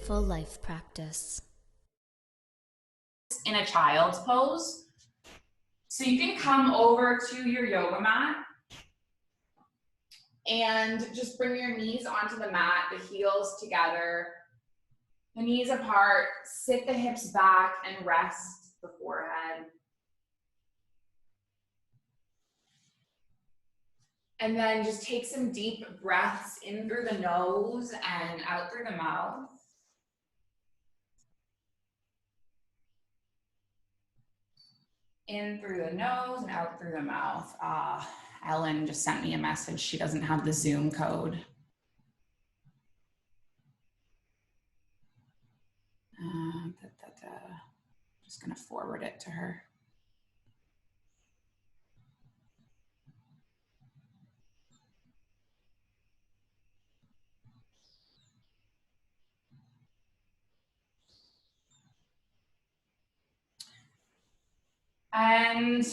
Mindful Life Practice. In a child's pose. So you can come over to your yoga mat and just bring your knees onto the mat, the heels together, the knees apart, sit the hips back and rest the forehead. And then just take some deep breaths in through the nose and out through the mouth. In through the nose and out through the mouth. Ellen just sent me a message. She doesn't have the Zoom code. Just gonna forward it to her. And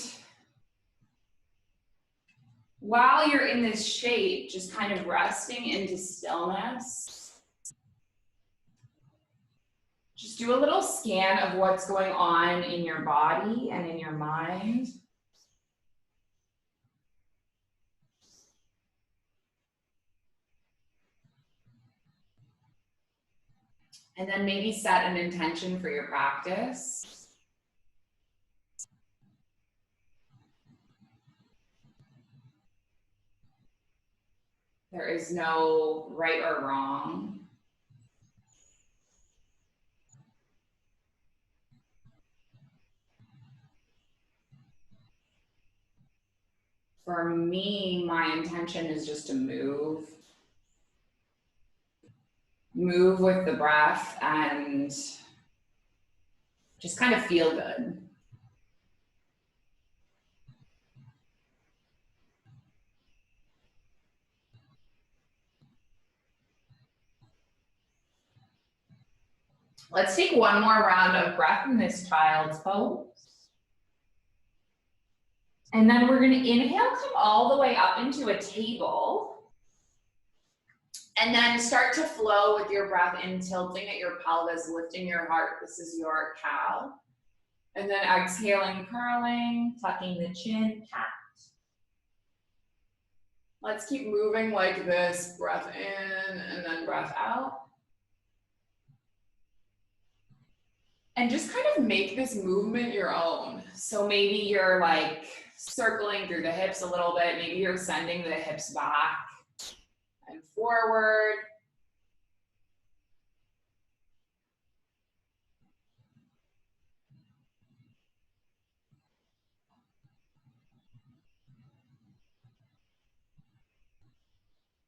while you're in this shape, just kind of resting into stillness, just do a little scan of what's going on in your body and in your mind. And then maybe set an intention for your practice. There is no right or wrong. For me, my intention is just to move. Move with the breath and just kind of feel good. Let's take one more round of breath in this child's pose. And then we're gonna inhale, come all the way up into a table. And then start to flow with your breath in, tilting at your pelvis, lifting your heart. This is your cow. And then exhaling, curling, tucking the chin, cat. Let's keep moving like this. Breath in and then breath out. And just kind of make this movement your own. So maybe you're like circling through the hips a little bit. Maybe you're sending the hips back and forward.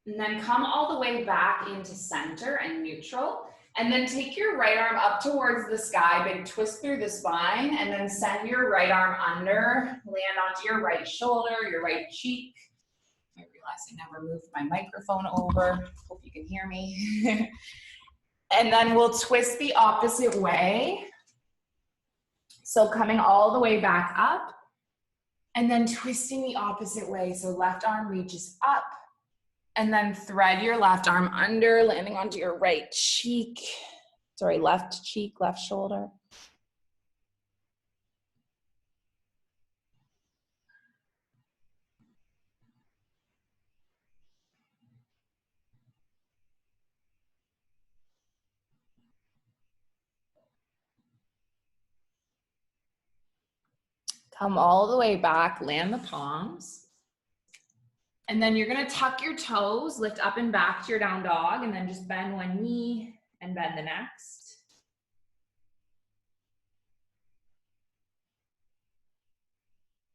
And then come all the way back into center and neutral. And then take your right arm up towards the sky, big twist through the spine, and then send your right arm under, land onto your right shoulder, your right cheek. I realize I never moved my microphone over. Hope you can hear me. And then we'll twist the opposite way. So coming all the way back up, and then twisting the opposite way. So left arm reaches up, and then thread your left arm under, landing onto your right cheek. Sorry, left cheek, left shoulder. Come all the way back, land the palms. And then you're gonna tuck your toes, lift up and back to your down dog, and then just bend one knee and bend the next.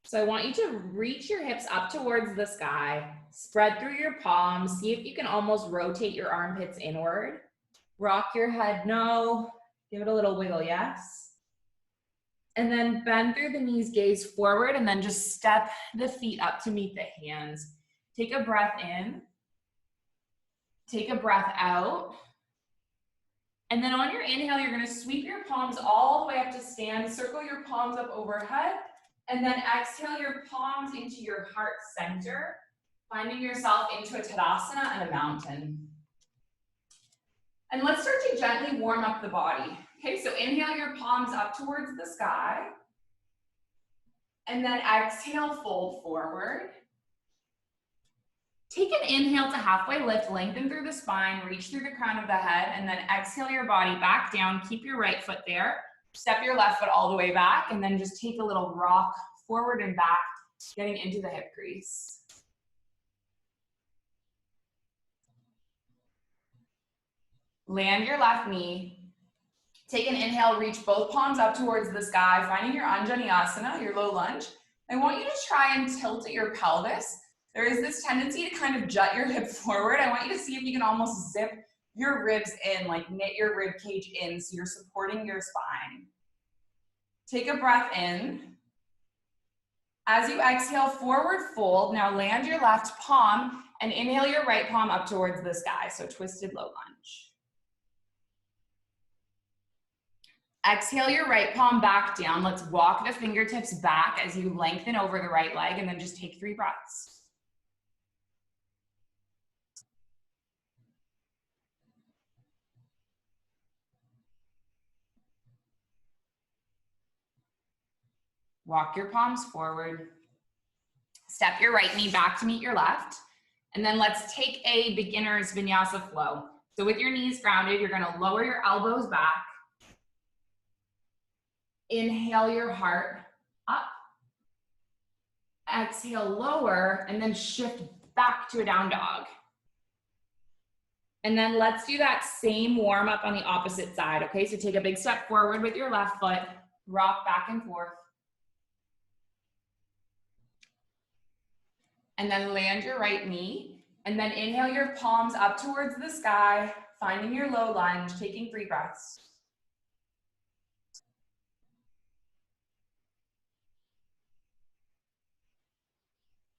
So I want you to reach your hips up towards the sky, spread through your palms, see if you can almost rotate your armpits inward. Rock your head no, give it a little wiggle, yes. And then bend through the knees, gaze forward, and then just step the feet up to meet the hands. Take a breath in, take a breath out, and then on your inhale, you're gonna sweep your palms all the way up to stand, circle your palms up overhead, and then exhale your palms into your heart center, finding yourself into a Tadasana and a mountain. And let's start to gently warm up the body. Okay, so inhale your palms up towards the sky. And then exhale, fold forward. Take an inhale to halfway lift, lengthen through the spine, reach through the crown of the head, and then exhale your body back down. Keep your right foot there. Step your left foot all the way back, and then just take a little rock forward and back, getting into the hip crease. Land your left knee. Take an inhale, reach both palms up towards the sky, finding your Anjaneyasana, your low lunge. I want you to try and tilt at your pelvis. There is this tendency to kind of jut your hip forward. I want you to see if you can almost zip your ribs in, like knit your rib cage in so you're supporting your spine. Take a breath in. As you exhale, forward fold. Now land your left palm and inhale your right palm up towards the sky, so twisted low lunge. Exhale your right palm back down. Let's walk the fingertips back as you lengthen over the right leg, and then just take 3 breaths. Walk your palms forward. Step your right knee back to meet your left. And then let's take a beginner's vinyasa flow. So with your knees grounded, you're gonna lower your elbows back. Inhale your heart up. Exhale, lower, and then shift back to a down dog. And then let's do that same warm up on the opposite side, okay? So take a big step forward with your left foot, rock back and forth. And then land your right knee, and then inhale your palms up towards the sky, finding your low lunge, taking 3 breaths.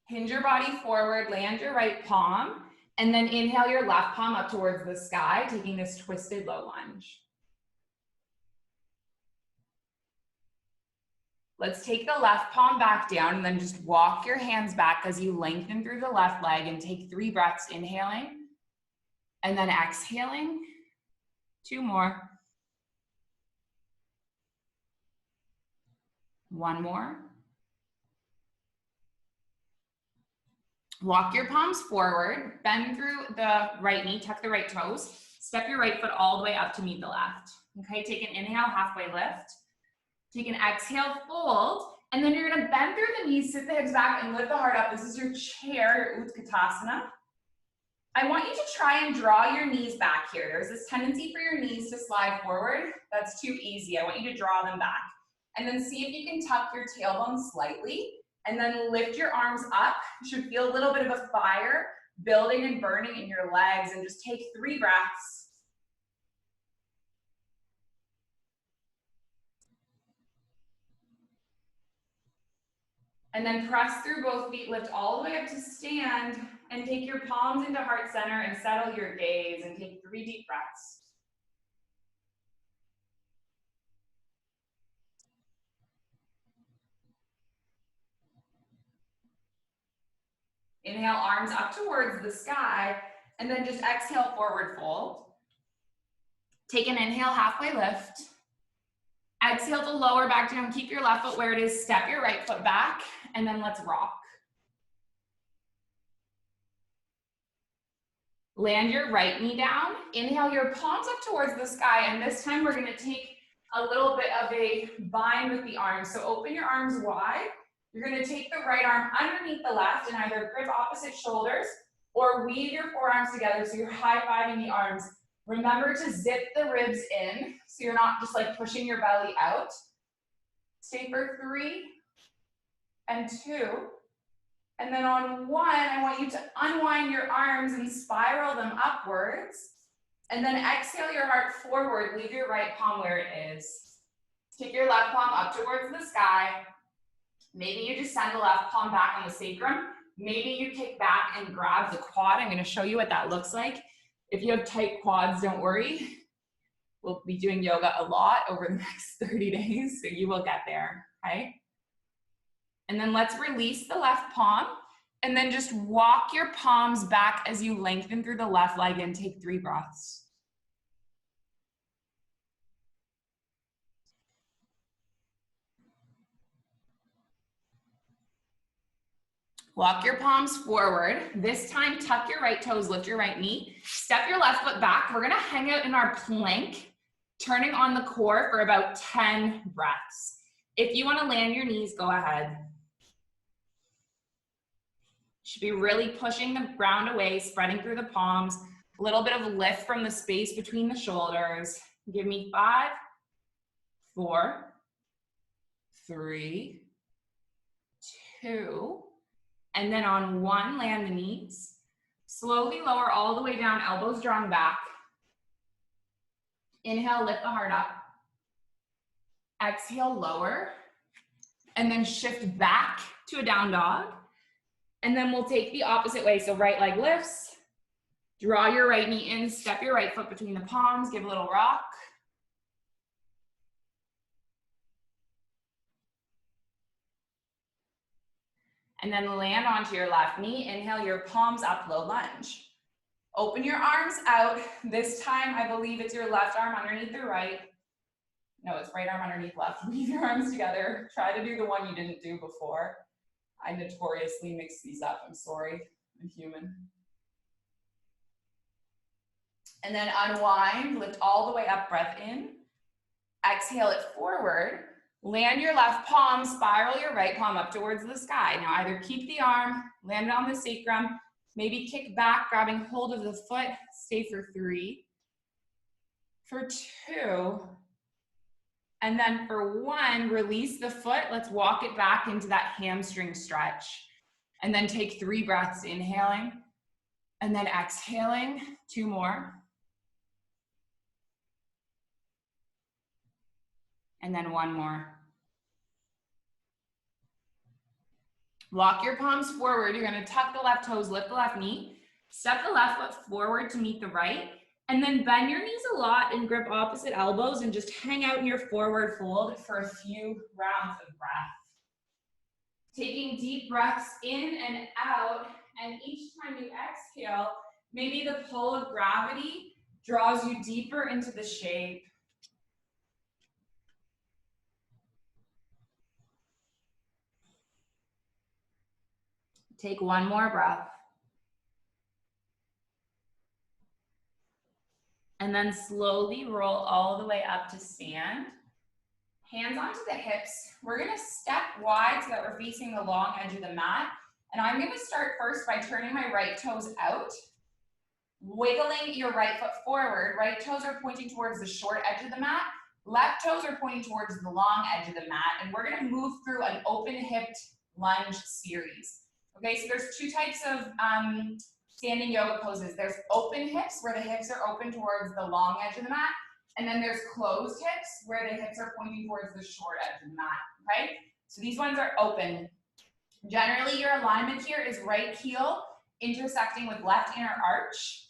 Hinge your body forward, land your right palm, and then inhale your left palm up towards the sky, taking this twisted low lunge. Let's take the left palm back down and then just walk your hands back as you lengthen through the left leg and take 3 breaths, inhaling and then exhaling. 2 more. 1 more. Walk your palms forward, bend through the right knee, tuck the right toes, step your right foot all the way up to meet the left. Okay, take an inhale, halfway lift. Take an exhale, fold, and then you're gonna bend through the knees, sit the hips back, and lift the heart up. This is your chair, your Utkatasana. I want you to try and draw your knees back here. There's this tendency for your knees to slide forward. That's too easy. I want you to draw them back. And then see if you can tuck your tailbone slightly, and then lift your arms up. You should feel a little bit of a fire building and burning in your legs, and just take 3 breaths. And then press through both feet, lift all the way up to stand, and take your palms into heart center and settle your gaze, and take 3 deep breaths. Inhale, arms up towards the sky, and then just exhale, forward fold. Take an inhale, halfway lift. Exhale to lower back down, keep your left foot where it is, step your right foot back, and then let's rock. Land your right knee down, inhale your palms up towards the sky, and this time we're gonna take a little bit of a bind with the arms. So open your arms wide. You're gonna take the right arm underneath the left and either grip opposite shoulders or weave your forearms together so you're high-fiving the arms. Remember to zip the ribs in so you're not just like pushing your belly out. Stay for 3 and 2. And then on 1, I want you to unwind your arms and spiral them upwards. And then exhale your heart forward, leave your right palm where it is. Take your left palm up towards the sky. Maybe you just send the left palm back on the sacrum. Maybe you kick back and grab the quad. I'm gonna show you what that looks like. If you have tight quads, don't worry. We'll be doing yoga a lot over the next 30 days, so you will get there, okay? And then let's release the left palm, and then just walk your palms back as you lengthen through the left leg and take 3 breaths. Walk your palms forward. This time, tuck your right toes, lift your right knee. Step your left foot back. We're gonna hang out in our plank, turning on the core for about 10 breaths. If you wanna land your knees, go ahead. Should be really pushing the ground away, spreading through the palms. A little bit of lift from the space between the shoulders. Give me 5, 4, 3, 2, and then on 1, land the knees. Slowly lower all the way down, elbows drawn back. Inhale, lift the heart up. Exhale, lower. And then shift back to a down dog. And then we'll take the opposite way. So right leg lifts. Draw your right knee in, step your right foot between the palms, give a little rock. And then land onto your left knee. Inhale your palms up, low lunge. Open your arms out. This time, I believe it's your left arm underneath the right. No, it's right arm underneath left. Weave your arms together. Try to do the one you didn't do before. I notoriously mix these up. I'm sorry. I'm human. And then unwind, lift all the way up, breath in. Exhale it forward. Land your left palm, spiral your right palm up towards the sky. Now either keep the arm, land it on the sacrum, maybe kick back, grabbing hold of the foot, stay for 3, for 2, and then for 1, release the foot. Let's walk it back into that hamstring stretch. And then take 3 breaths, inhaling, and then exhaling, 2 more. And then 1 more. Walk your palms forward. You're gonna tuck the left toes, lift the left knee. Step the left foot forward to meet the right. And then bend your knees a lot and grip opposite elbows and just hang out in your forward fold for a few rounds of breath. Taking deep breaths in and out. And each time you exhale, maybe the pull of gravity draws you deeper into the shape. Take 1 more breath. And then slowly roll all the way up to stand. Hands onto the hips. We're gonna step wide so that we're facing the long edge of the mat. And I'm gonna start first by turning my right toes out, wiggling your right foot forward. Right toes are pointing towards the short edge of the mat. Left toes are pointing towards the long edge of the mat. And we're gonna move through an open hipped lunge series. Okay, so there's 2 types of standing yoga poses. There's open hips, where the hips are open towards the long edge of the mat. And then there's closed hips, where the hips are pointing towards the short edge of the mat, okay? So these ones are open. Generally, your alignment here is right heel intersecting with left inner arch.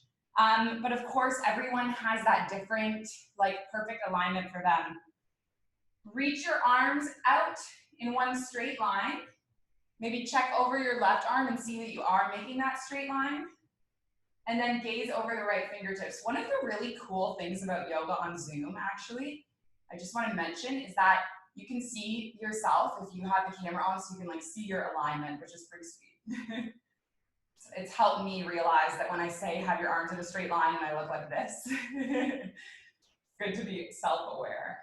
But of course, everyone has that different, like, perfect alignment for them. Reach your arms out in one straight line. Maybe check over your left arm and see that you are making that straight line. And then gaze over the right fingertips. One of the really cool things about yoga on Zoom, actually, I just want to mention, is that you can see yourself if you have the camera on, so you can like see your alignment, which is pretty sweet. It's helped me realize that when I say have your arms in a straight line and I look like this, good to be self-aware.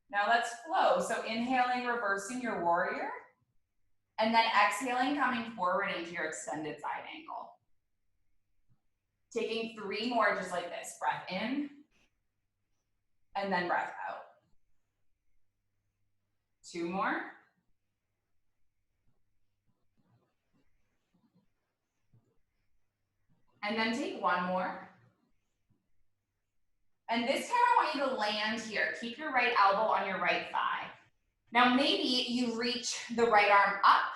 Now let's flow. So inhaling, reversing your warrior, and then exhaling, coming forward into your extended side angle. Taking 3 more just like this. Breath in, and then breath out. 2 more. And then take 1 more. And this time I want you to land here. Keep your right elbow on your right thigh. Now maybe you reach the right arm up.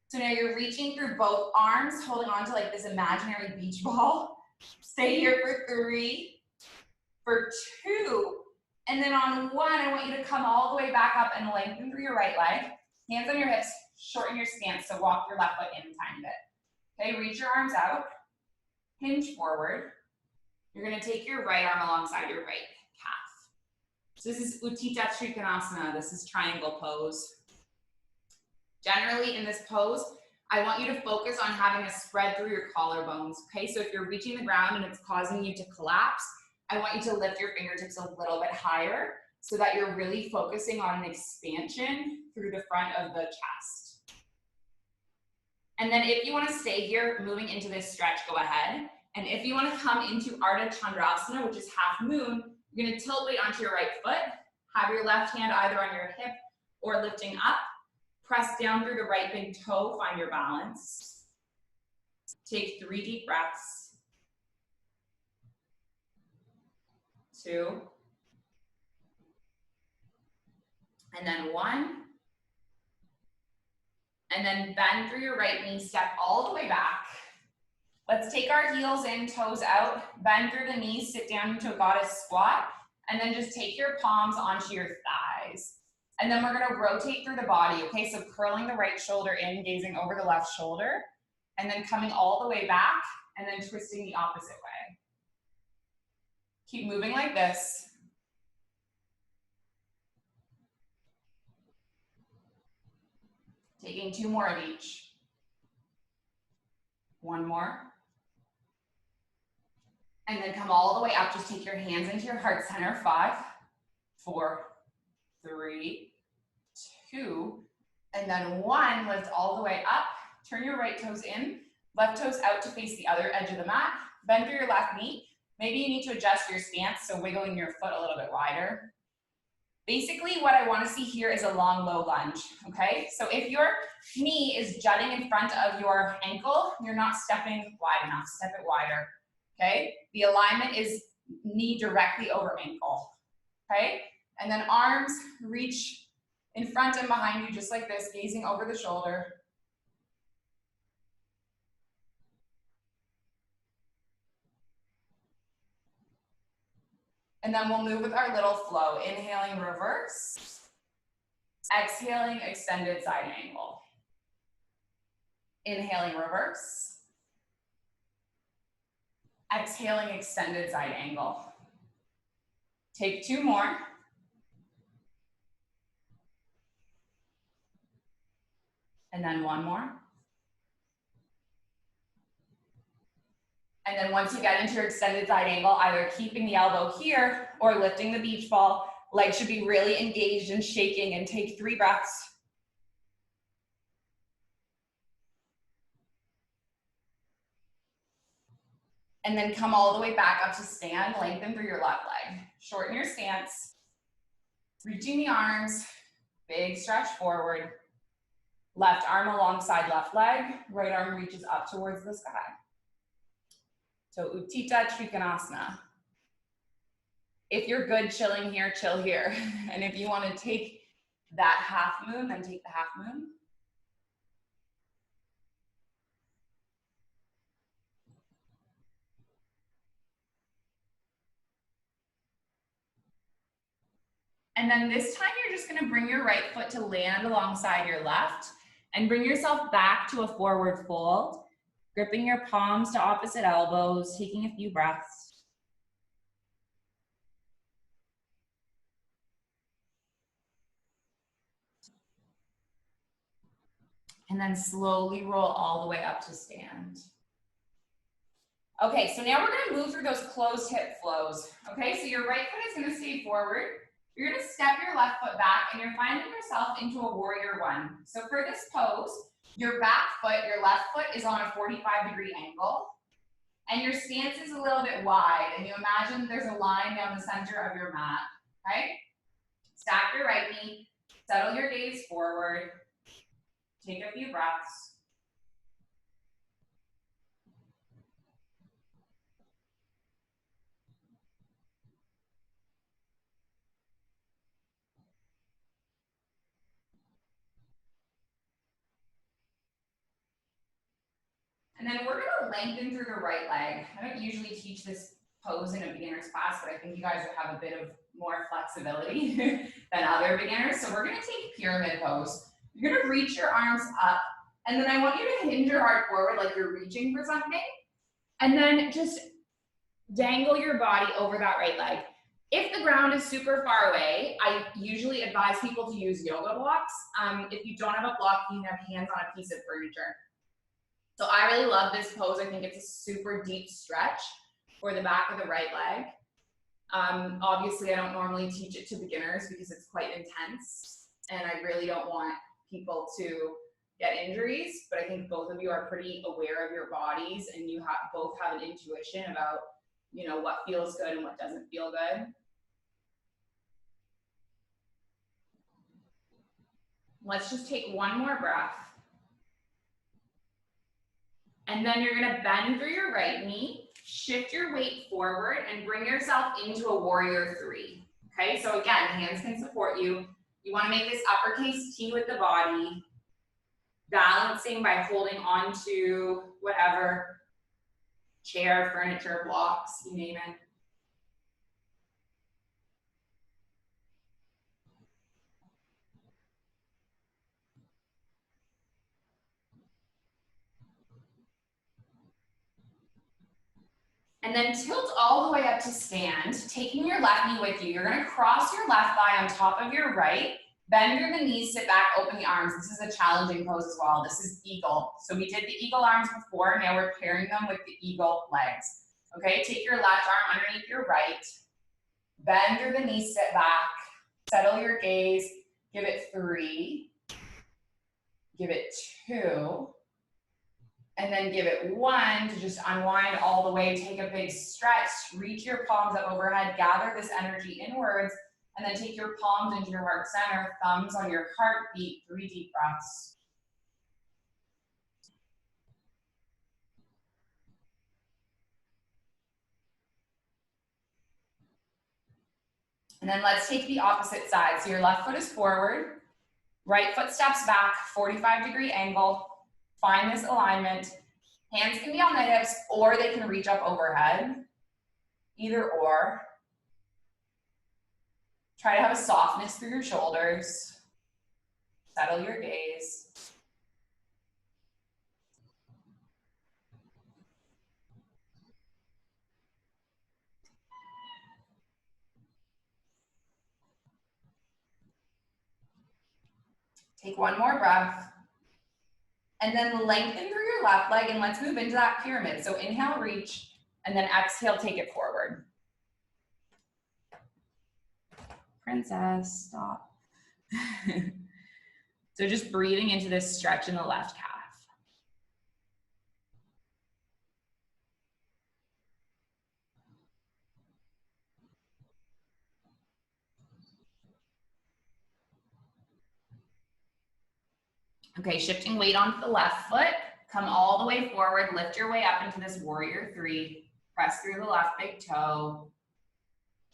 So now you're reaching through both arms, holding on to like this imaginary beach ball. Stay here for 3, for 2, and then on 1, I want you to come all the way back up and lengthen through your right leg. Hands on your hips, shorten your stance, so walk your left foot in a tiny bit. Okay, reach your arms out, hinge forward. You're gonna take your right arm alongside your right calf. So this is Untitled Chapter. This is triangle pose. Generally in this pose, I want you to focus on having a spread through your collarbones, okay? So if you're reaching the ground and it's causing you to collapse, I want you to lift your fingertips a little bit higher so that you're really focusing on an expansion through the front of the chest. And then if you want to stay here, moving into this stretch, go ahead. And if you want to come into Ardha Chandrasana, which is half moon, you're going to tilt weight onto your right foot, have your left hand either on your hip or lifting up, press down through the right big toe, find your balance. Take 3 deep breaths. 2. And then 1. And then bend through your right knee, step all the way back. Let's take our heels in, toes out, bend through the knees, sit down into a goddess squat, and then just take your palms onto your thighs. And then we're gonna rotate through the body, okay? So curling the right shoulder in, gazing over the left shoulder, and then coming all the way back, and then twisting the opposite way. Keep moving like this. Taking 2 more of each. 1 more. And then come all the way up. Just take your hands into your heart center. 5, 4, 3, 2, and then 1. Lift all the way up. Turn your right toes in. Left toes out to face the other edge of the mat. Bend through your left knee. Maybe you need to adjust your stance, so wiggling your foot a little bit wider. Basically, what I want to see here is a long, low lunge, okay? So if your knee is jutting in front of your ankle, you're not stepping wide enough. Step it wider, okay? The alignment is knee directly over ankle, okay? And then arms reach in front and behind you, just like this, gazing over the shoulder. And then we'll move with our little flow. Inhaling, reverse. Exhaling, extended side angle. Inhaling, reverse. Exhaling, extended side angle. Take 2 more. And then 1 more. And then once you get into your extended side angle, either keeping the elbow here or lifting the beach ball, legs should be really engaged and shaking, and take 3 breaths. And then come all the way back up to stand, lengthen through your left leg. Shorten your stance, reaching the arms, big stretch forward. Left arm alongside left leg, right arm reaches up towards the sky. So Uttita Trikonasana. If you're good chilling here, chill here. And if you want to take that half moon, then take the half moon. And then this time you're just going to bring your right foot to land alongside your left and bring yourself back to a forward fold, gripping your palms to opposite elbows, taking a few breaths. And then slowly roll all the way up to stand. Okay, so now we're gonna move through those closed hip flows. Okay, so your right foot is gonna stay forward. You're gonna step your left foot back and you're finding yourself into a warrior 1. So for this pose, your back foot, your left foot is on a 45-degree angle and your stance is a little bit wide, and you imagine there's a line down the center of your mat, okay? Stack your right knee, settle your gaze forward, take a few breaths. And then we're gonna lengthen through the right leg. I don't usually teach this pose in a beginner's class, but I think you guys would have a bit of more flexibility than other beginners. So we're gonna take pyramid pose. You're gonna reach your arms up, and then I want you to hinge your heart forward like you're reaching for something, and then just dangle your body over that right leg. If the ground is super far away, I usually advise people to use yoga blocks. If you don't have a block, you can have hands on a piece of furniture. So I really love this pose. I think it's a super deep stretch for the back of the right leg. Obviously, I don't normally teach it to beginners because it's quite intense, and I really don't want people to get injuries, but I think both of you are pretty aware of your bodies, and you both have an intuition about, you know, what feels good and what doesn't feel good. Let's just take one more breath. And then you're gonna bend through your right knee, shift your weight forward, and bring yourself into a warrior three. Okay, so again, hands can support you. You wanna make this uppercase T with the body, balancing by holding onto whatever, chair, furniture, blocks, you name it. And then tilt all the way up to stand, taking your left knee with you. You're gonna cross your left thigh on top of your right, bend through the knees, sit back, open the arms. This is a challenging pose as well. This is eagle. So we did the eagle arms before, now we're pairing them with the eagle legs. Okay, take your left arm underneath your right, bend through the knees, sit back, settle your gaze, give it 3, give it 2, and then give it 1 to just unwind all the way, take a big stretch, reach your palms up overhead, gather this energy inwards, and then take your palms into your heart center, thumbs on your heartbeat, 3 deep breaths. And then let's take the opposite side. So your left foot is forward, right foot steps back, 45-degree angle, find this alignment. Hands can be on the hips or they can reach up overhead, either or. Try to have a softness through your shoulders. Settle your gaze. Take one more breath. And then lengthen through your left leg and let's move into that pyramid. So inhale, reach, and then exhale, take it forward. Princess, stop. So just breathing into this stretch in the left calf. Okay, shifting weight onto the left foot, come all the way forward, lift your way up into this warrior three, press through the left big toe,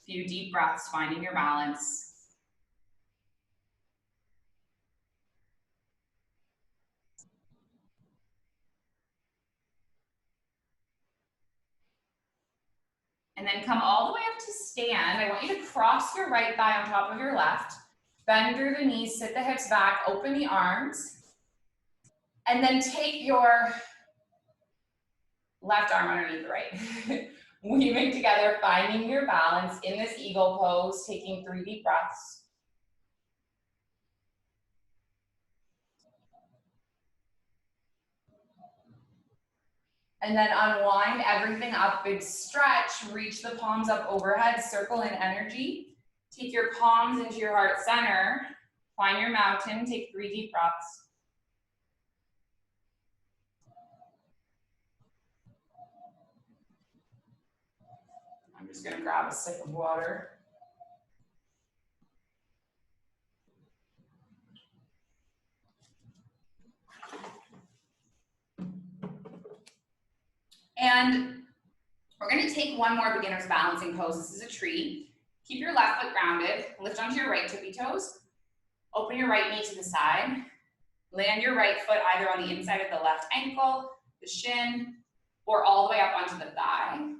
few deep breaths, finding your balance. And then come all the way up to stand. I want you to cross your right thigh on top of your left, bend through the knees, sit the hips back, open the arms, and then take your left arm underneath the right. Weaving together, finding your balance in this eagle pose, taking 3 deep breaths. And then unwind everything up, big stretch, reach the palms up overhead, circle in energy. Take your palms into your heart center, find your mountain, take 3 deep breaths. I'm just gonna grab a sip of water. And we're gonna take one more beginner's balancing pose. This is a tree. Keep your left foot grounded, lift onto your right tippy toes, open your right knee to the side, land your right foot either on the inside of the left ankle, the shin, or all the way up onto the thigh.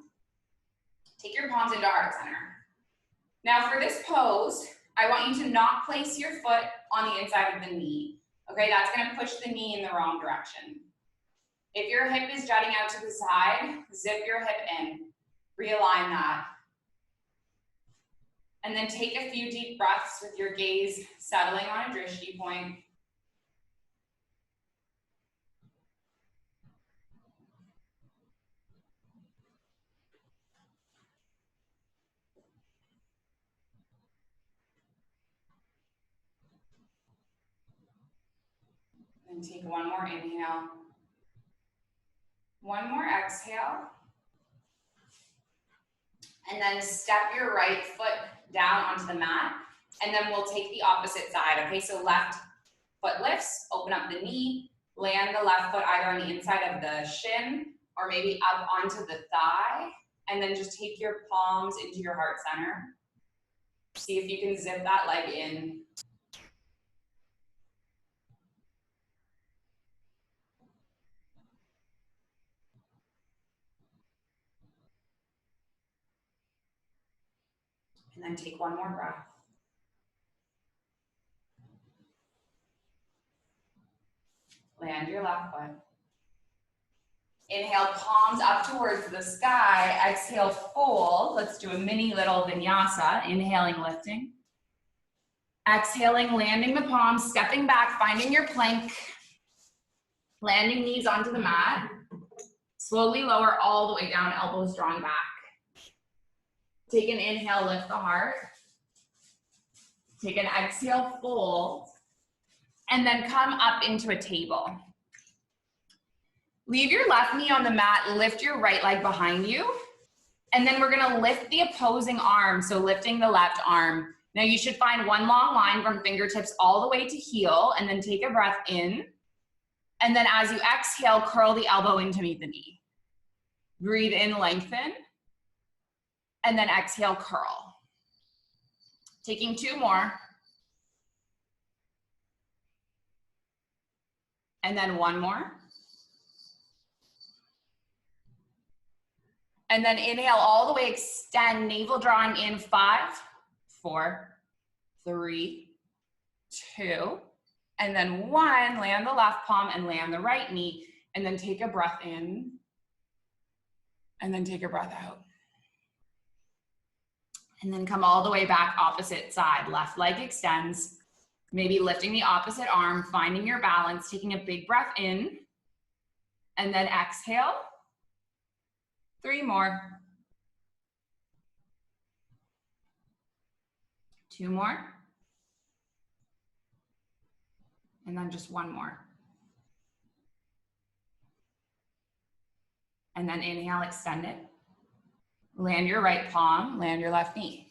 Take your palms into heart center. Now for this pose, I want you to not place your foot on the inside of the knee. Okay, that's gonna push the knee in the wrong direction. If your hip is jutting out to the side, zip your hip in, realign that. And then take a few deep breaths with your gaze settling on a drishti point. And take one more inhale. One more exhale. And then step your right foot down onto the mat. And then we'll take the opposite side. Okay, so left foot lifts, open up the knee, land the left foot either on the inside of the shin or maybe up onto the thigh. And then just take your palms into your heart center. See if you can zip that leg in. And then take one more breath. Land your left foot. Inhale, palms up towards the sky. Exhale, fold. Let's do a mini little vinyasa. Inhaling, lifting. Exhaling, landing the palms, stepping back, finding your plank. Landing knees onto the mat. Slowly lower all the way down, elbows drawn back. Take an inhale, lift the heart. Take an exhale, fold. And then come up into a table. Leave your left knee on the mat, lift your right leg behind you. And then we're gonna lift the opposing arm, so lifting the left arm. Now you should find one long line from fingertips all the way to heel, and then take a breath in. And then as you exhale, curl the elbow in to meet the knee. Breathe in, lengthen. And then exhale, curl. Taking two more. And then one more. And then inhale all the way, extend, navel drawing in, 5, 4, 3, 2, and then 1. Land the left palm and land the right knee. And then take a breath in. And then take a breath out. And then come all the way back, opposite side. Left leg extends. Maybe lifting the opposite arm, finding your balance, taking a big breath in. And then exhale. 3 more. 2 more. And then just 1 more. And then inhale, extend it. Land your right palm, land your left knee.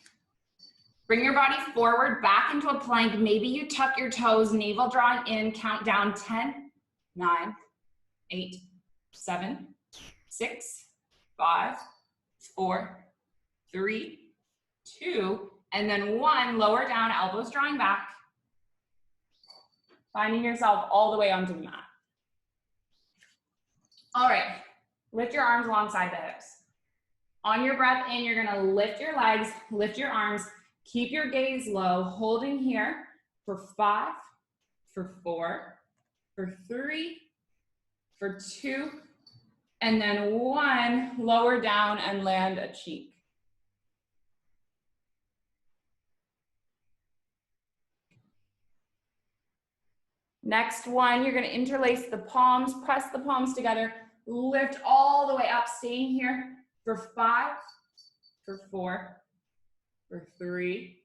Bring your body forward, back into a plank. Maybe you tuck your toes, navel drawn in, count down 10, 9, 8, 7, 6, 5, 4, 3, 2, and then 1. Lower down, elbows drawing back. Finding yourself all the way onto the mat. All right, lift your arms alongside the hips. On your breath in, you're gonna lift your legs, lift your arms, keep your gaze low, holding here for 5, for 4, for 3, for 2, and then 1, lower down and land a cheek. Next one, you're gonna interlace the palms, press the palms together, lift all the way up, staying here for 5, for 4, for 3,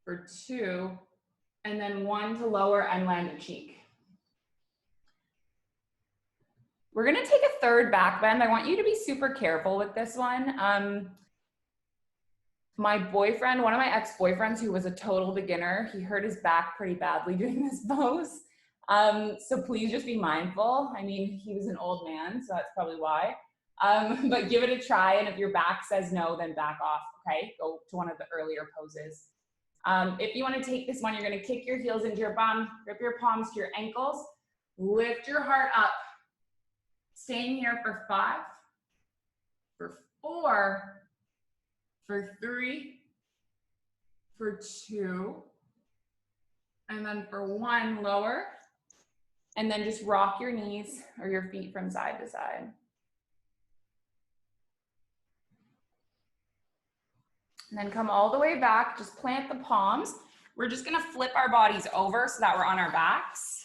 for 2, and then 1 to lower and land a cheek. We're gonna take a third back bend. I want you to be super careful with this one. My boyfriend, one of my ex-boyfriends who was a total beginner, he hurt his back pretty badly doing this pose. So please just be mindful. I mean, he was an old man, so that's probably why. But give it a try, and if your back says no, then back off, okay? Go to one of the earlier poses. If you wanna take this one, you're gonna kick your heels into your bum, grip your palms to your ankles, lift your heart up. Staying here for 5, for 4, for 3, for 2, and then for 1, lower, and then just rock your knees or your feet from side to side. And then come all the way back, just plant the palms. We're just gonna flip our bodies over so that we're on our backs.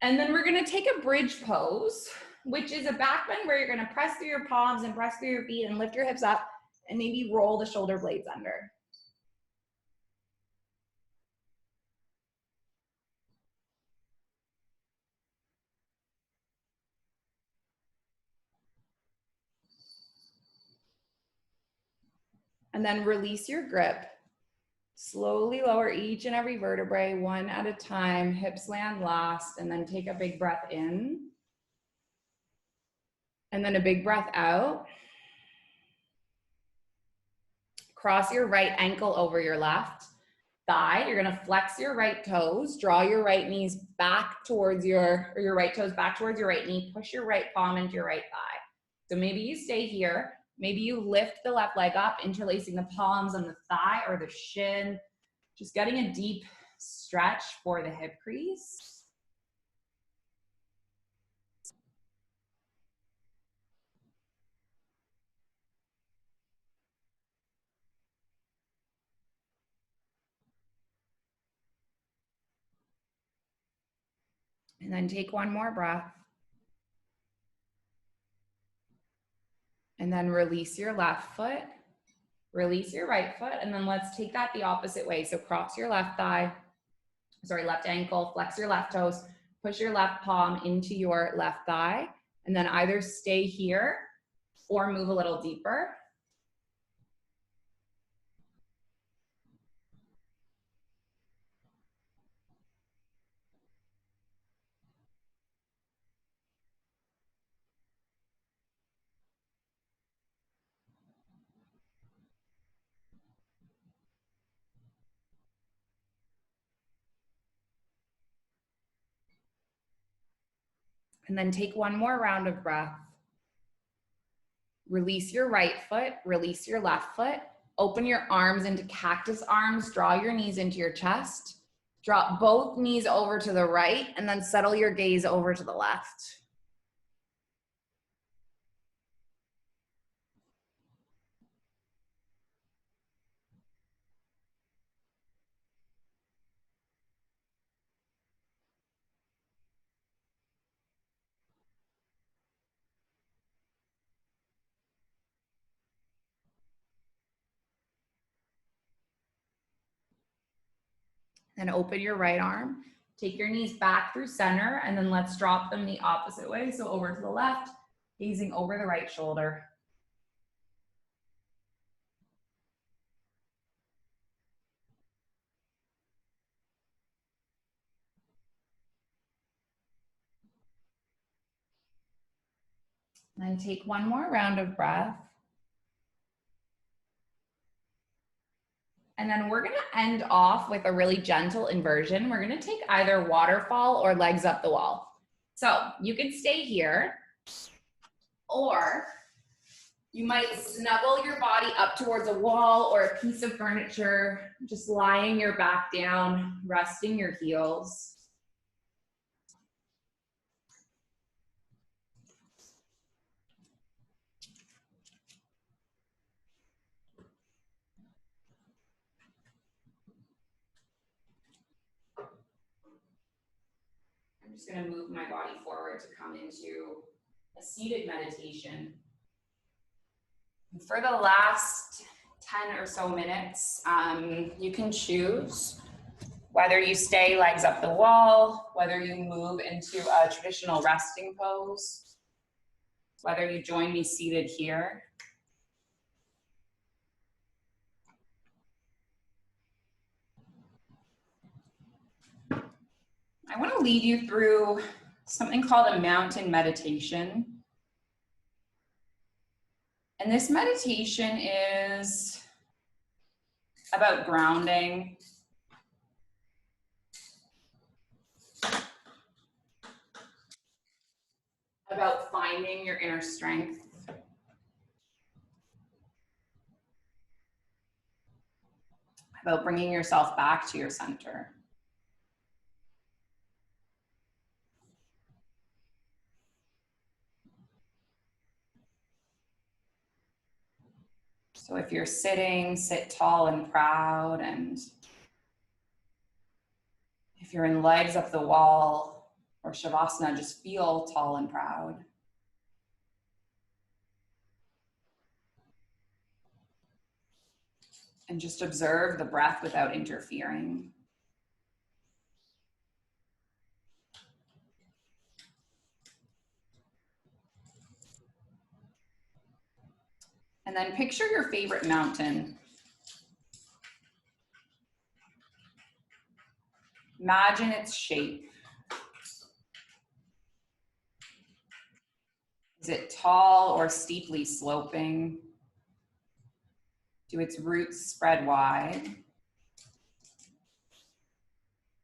And then we're gonna take a bridge pose, which is a back bend where you're gonna press through your palms and press through your feet and lift your hips up and maybe roll the shoulder blades under. And then release your grip. Slowly lower each and every vertebrae one at a time. Hips land last, and then take a big breath in. And then a big breath out. Cross your right ankle over your left thigh. You're gonna flex your right toes, draw your right knees back towards your right toes back towards your right knee, push your right palm into your right thigh. So maybe you stay here, maybe you lift the left leg up, interlacing the palms on the thigh or the shin, just getting a deep stretch for the hip crease. And then take one more breath. And then release your left foot, release your right foot, and then let's take that the opposite way. So cross your left left ankle, flex your left toes, push your left palm into your left thigh, and then either stay here or move a little deeper. And then take one more round of breath. Release your right foot, release your left foot, open your arms into cactus arms, draw your knees into your chest, drop both knees over to the right, and then settle your gaze over to the left. Then open your right arm, take your knees back through center, and then let's drop them the opposite way. So over to the left, gazing over the right shoulder. Then take one more round of breath. And then we're gonna end off with a really gentle inversion. We're gonna take either waterfall or legs up the wall. So you can stay here, or you might snuggle your body up towards a wall or a piece of furniture, just lying your back down, resting your heels. I'm just gonna move my body forward to come into a seated meditation. For the last 10 or so minutes, you can choose whether you stay legs up the wall, whether you move into a traditional resting pose, whether you join me seated here. I want to lead you through something called a mountain meditation. And this meditation is about grounding, about finding your inner strength, about bringing yourself back to your center. So if you're sitting, sit tall and proud, and if you're in legs up the wall or Shavasana, just feel tall and proud. And just observe the breath without interfering. And then picture your favorite mountain. Imagine its shape. Is it tall or steeply sloping? Do its roots spread wide?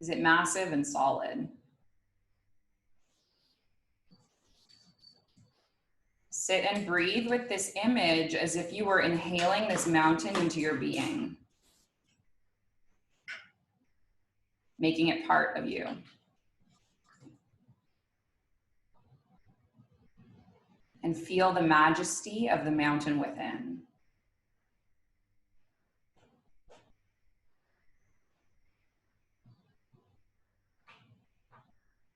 Is it massive and solid? Sit and breathe with this image as if you were inhaling this mountain into your being, making it part of you. And feel the majesty of the mountain within.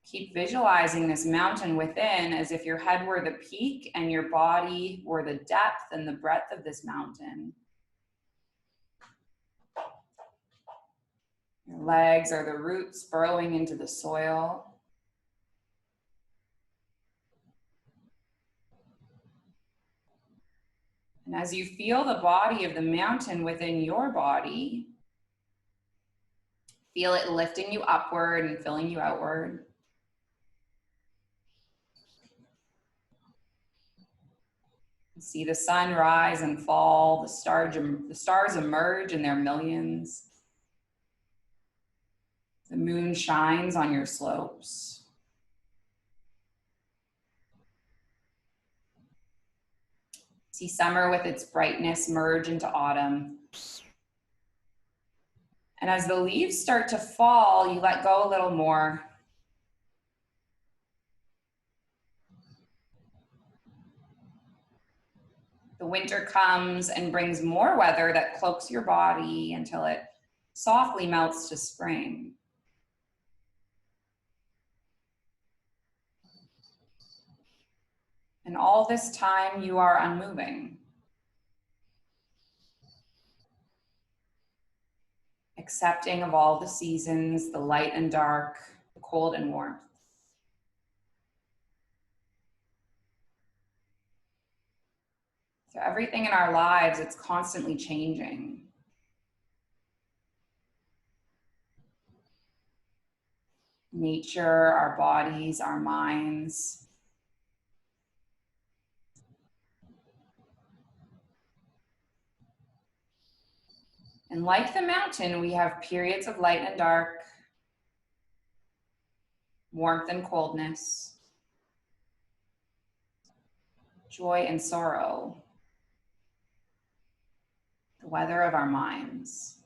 Keep visualizing this mountain within as if your head were the peak and your body were the depth and the breadth of this mountain. Your legs are the roots burrowing into the soil. And as you feel the body of the mountain within your body, feel it lifting you upward and filling you outward. See the sun rise and fall, the stars emerge in their millions. The moon shines on your slopes. See summer with its brightness merge into autumn. And as the leaves start to fall, you let go a little more. The winter comes and brings more weather that cloaks your body until it softly melts to spring. And all this time you are unmoving, accepting of all the seasons, the light and dark, the cold and warmth. So everything in our lives, it's constantly changing. Nature, our bodies, our minds. And like the mountain, we have periods of light and dark, warmth and coldness, joy and sorrow, the weather of our minds.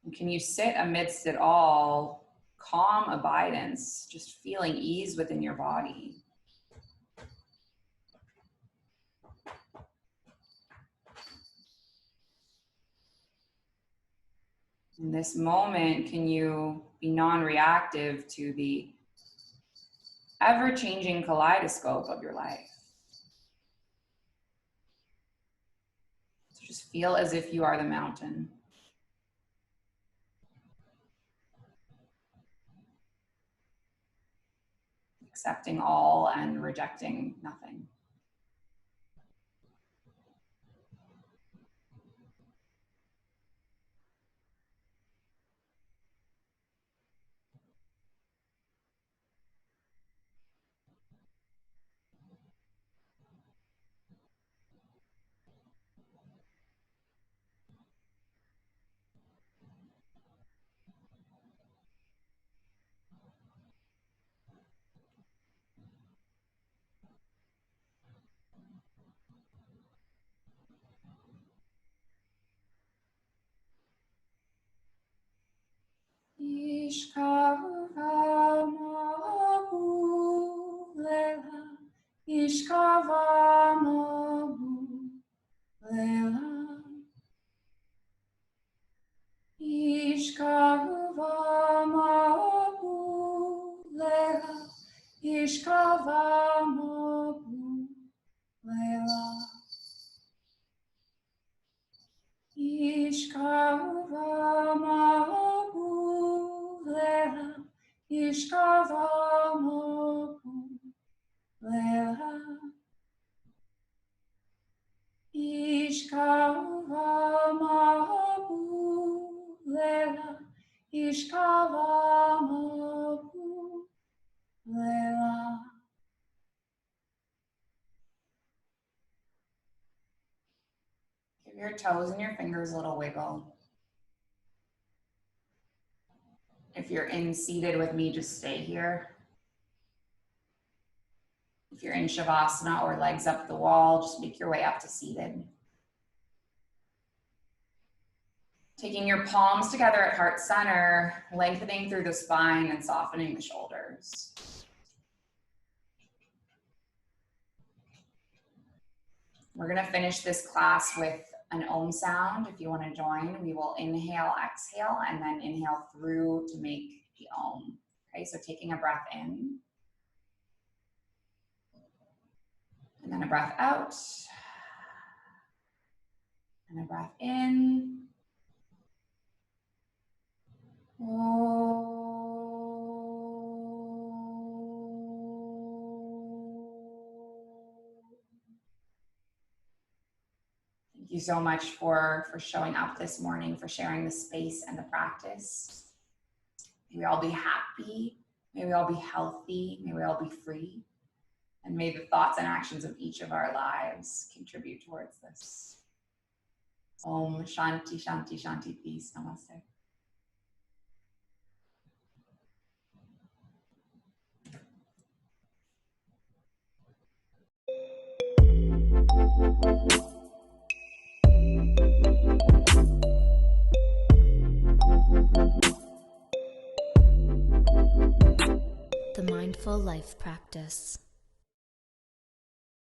And can you sit amidst it all, calm abidance, just feeling ease within your body? In this moment, can you be non-reactive to the ever-changing kaleidoscope of your life? So just feel as if you are the mountain. Accepting all and rejecting nothing. your toes and your fingers a little wiggle. If you're in seated with me, just stay here. If you're in Shavasana or legs up the wall, just make your way up to seated. Taking your palms together at heart center, lengthening through the spine and softening the shoulders. We're gonna finish this class with an Om sound. If you wanna join, we will inhale, exhale, and then inhale through to make the Om. Okay, so taking a breath in. And then a breath out. And a breath in. Thank you so much for showing up this morning, for sharing the space and the practice. May we all be happy. May we all be healthy. May we all be free. And may the thoughts and actions of each of our lives contribute towards this. Om Shanti, Shanti, Shanti, peace. Namaste. The Mindful Life Practice.